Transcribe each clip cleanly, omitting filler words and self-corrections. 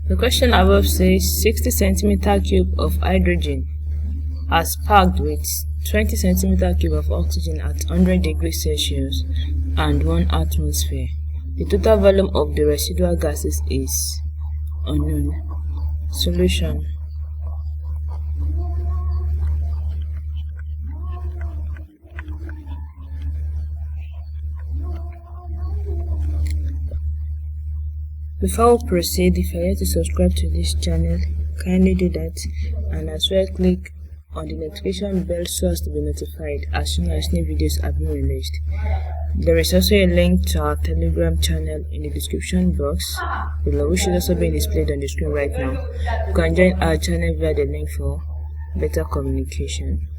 The question above says 60 centimeter cube of hydrogen as packed with 20 centimeter cube of oxygen at 100 degrees Celsius and 1 atmosphere. The total volume of the residual gases is unknown. Solution. Before we proceed, if you are yet to subscribe to this channel, kindly do that, and as well click on the notification bell so as to be notified as soon as new videos have been released. There is also a link to our Telegram channel in the description box below, which should also be displayed on the screen right now. You can join our channel via the link for better communication.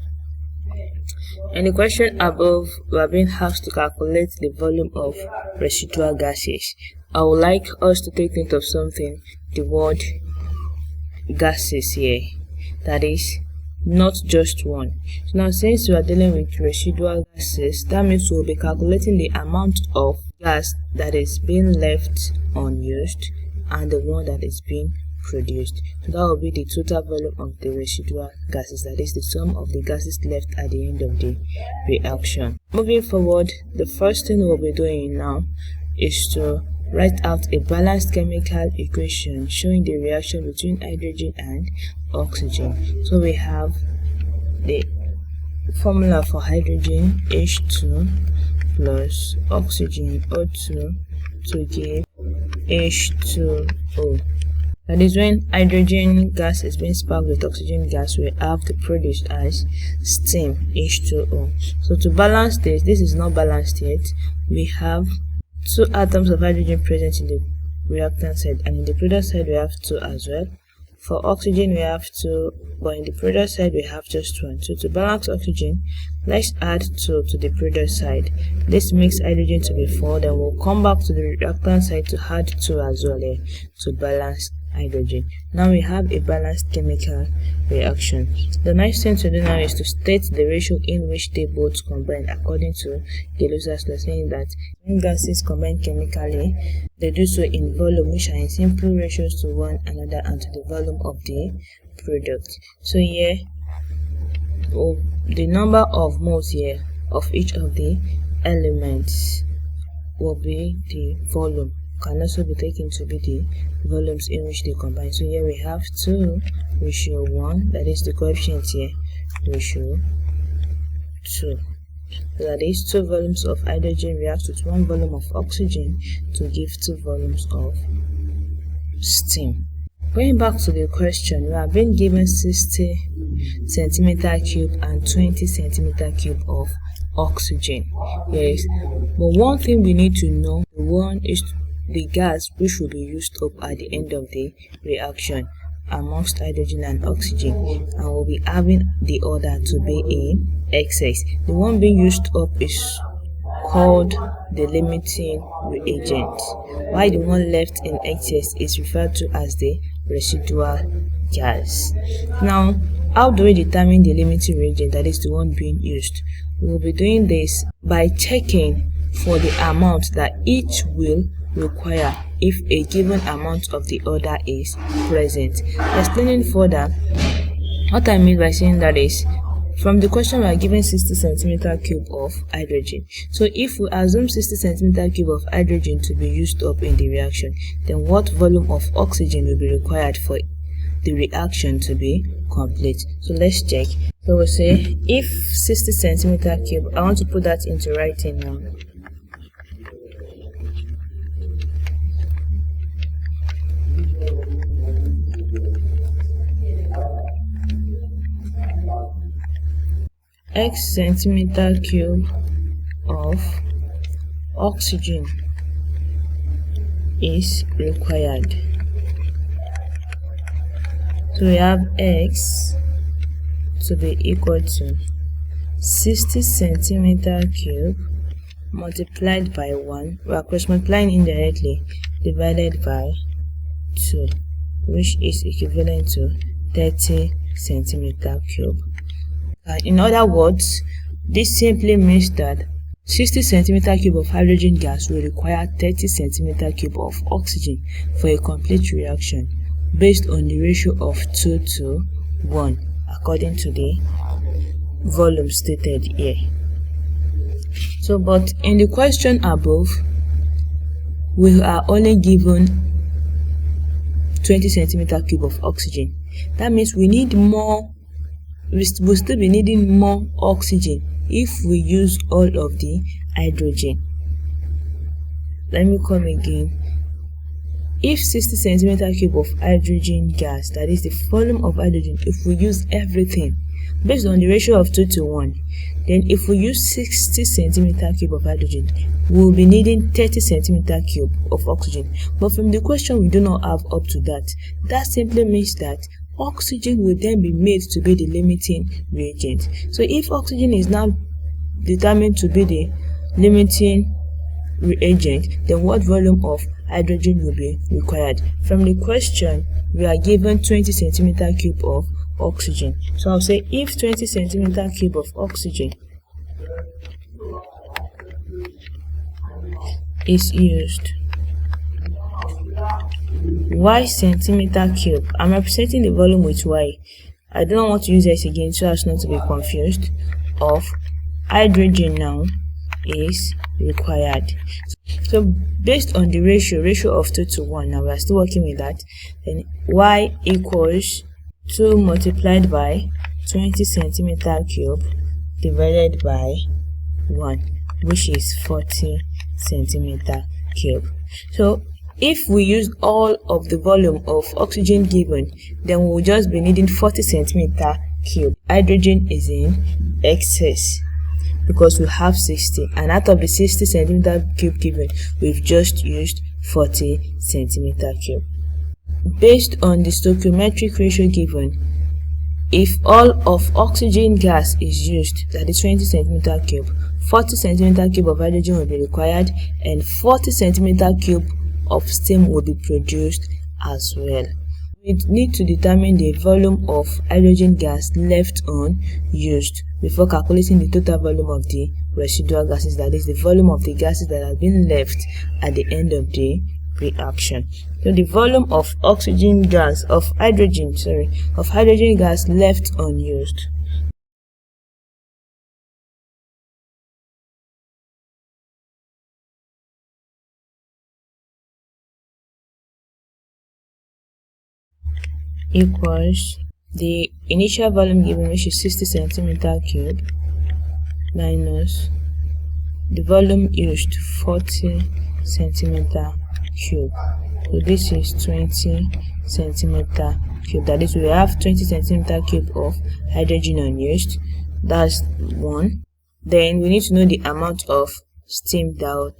In the question above, we are being asked to calculate the volume of residual gases. I would like us to take note of something, the word gases here, that is not just one. So now, since we are dealing with residual gases, that means we will be calculating the amount of gas that is being left unused and the one that is being produced. So that will be the total volume of the residual gases, that is the sum of the gases left at the end of the reaction. Moving forward, the first thing we'll be doing now is to write out a balanced chemical equation showing the reaction between hydrogen and oxygen. So we have the formula for hydrogen, H2 plus oxygen, O2, to give H2O. That is, when hydrogen gas is being sparked with oxygen gas, we have to produce as steam, H2O. So to balance this is not balanced yet. We have 2 atoms of hydrogen present in the reactant side, and in the product side we have 2 as well. For oxygen we have 2, but in the product side we have just 1. So to balance oxygen, let's add 2 to the product side. This makes hydrogen to be 4. Then we'll come back to the reactant side to add 2 as well here to balance hydrogen. Now we have a balanced chemical reaction. The next thing to do now is to state the ratio in which they both combine according to gay-lussac law, saying that when gases combine chemically, they do so in volume, which are in simple ratios to one another and to the volume of the product. So here, the number of moles here of each of the elements will be the volume, can also be taken to be the volumes in which they combine. So here we have 2:1, that is the coefficient here, ratio 2. So that is 2 volumes of hydrogen react with 1 volume of oxygen to give 2 volumes of steam. Going back to the question, we have been given 60 centimeter cube and 20 centimeter cube of oxygen. Yes, but one thing we need to know, one is the gas which will be used up at the end of the reaction amongst hydrogen and oxygen, and we'll be having the other to be in excess. The one being used up is called the limiting reagent, while the one left in excess is referred to as the residual gas. Now, how do we determine the limiting reagent, that is the one being used? We will be doing this by checking for the amount that each will require if a given amount of the other is present. Explaining further, what I mean by saying that is, from the question we are given 60 centimeter cube of hydrogen. So if we assume 60 centimeter cube of hydrogen to be used up in the reaction, then what volume of oxygen will be required for the reaction to be complete? So let's check. So we'll say if 60 centimeter cube, I want to put that into writing now. X centimeter cube of oxygen is required. So we have X to be equal to 60 centimeter cube multiplied by 1, we are cross multiplying indirectly, divided by 2, which is equivalent to 30 centimeter cube. In other words, this simply means that 60 centimeter cube of hydrogen gas will require 30 centimeter cube of oxygen for a complete reaction, based on the ratio of 2 to 1 according to the volume stated here. So, but in the question above, we are only given 20 centimeter cube of oxygen. That means we need more. We'll still be needing more oxygen if we use all of the hydrogen. Let me come again. If 60 centimeter cube of hydrogen gas, that is the volume of hydrogen, if we use everything based on the ratio of 2 to 1, then if we use 60 centimeter cube of hydrogen, we'll be needing 30 centimeter cube of oxygen. But from the question, we do not have up to that. That simply means that oxygen will then be made to be the limiting reagent. So if oxygen is now determined to be the limiting reagent, then what volume of hydrogen will be required? From the question, we are given 20 centimeter cube of oxygen. So I'll say if 20 centimeter cube of oxygen is used, y centimeter cube, I'm representing the volume with y. I don't want to use this again so as not to be confused, of hydrogen now is required. So based on the ratio of 2 to 1, now we are still working with that, then y equals 2 multiplied by 20 centimeter cube divided by 1, which is 40 centimeter cube. So if we use all of the volume of oxygen given, then we'll just be needing 40 centimeter cube. Hydrogen is in excess because we have 60, and out of the 60 centimeter cube given, we've just used 40 centimeter cube. Based on the stoichiometric ratio given, if all of oxygen gas is used, that is 20 centimeter cube, 40 centimeter cube of hydrogen will be required, and 40 centimeter cube of steam will be produced as well. We need to determine the volume of hydrogen gas left unused before calculating the total volume of the residual gases, that is the volume of the gases that have been left at the end of the reaction. So the volume of oxygen gas, of hydrogen gas left unused equals the initial volume given, which is 60 centimeter cube, minus the volume used, 40 centimeter cube. So this is 20 centimeter cube. That is, we have 20 centimeter cube of hydrogen unused. That's one. Then we need to know the amount of steam that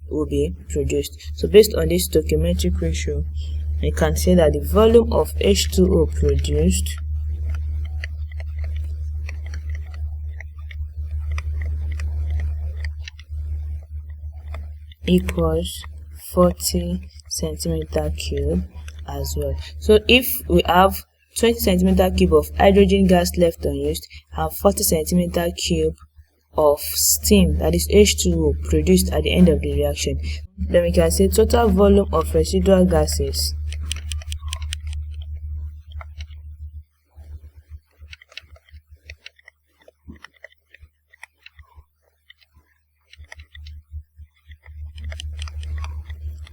will be produced. So based on this stoichiometric ratio, I can say that the volume of H2O produced equals 40 centimeter cube as well. So if we have 20 centimeter cube of hydrogen gas left unused and 40 centimeter cube of steam, that is H2O, produced at the end of the reaction, then we can say total volume of residual gases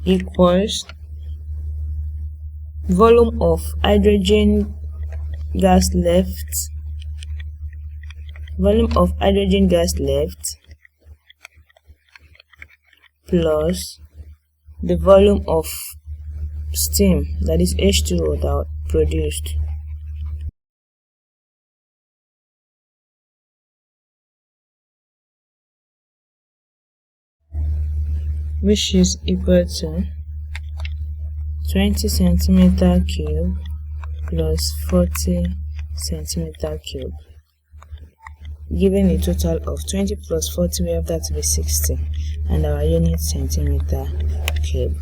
equals volume of hydrogen gas left plus the volume of steam, that is H2O, that produced. Which is equal to 20 centimeter cube plus 40 centimeter cube, giving a total of 20 plus 40, we have that to be 60, and our unit centimeter cube.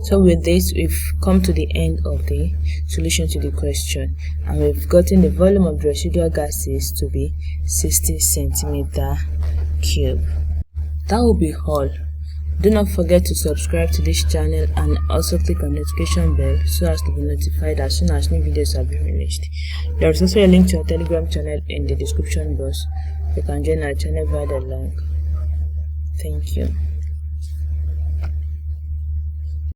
So with this, we've come to the end of the solution to the question, and we've gotten the volume of the residual gases to be 60 centimeter cube. That will be all. Do not forget to subscribe to this channel and also click on notification bell so as to be notified as soon as new videos are being released. There is also a link to our Telegram channel in the description box. You can join our channel via the link. Thank you.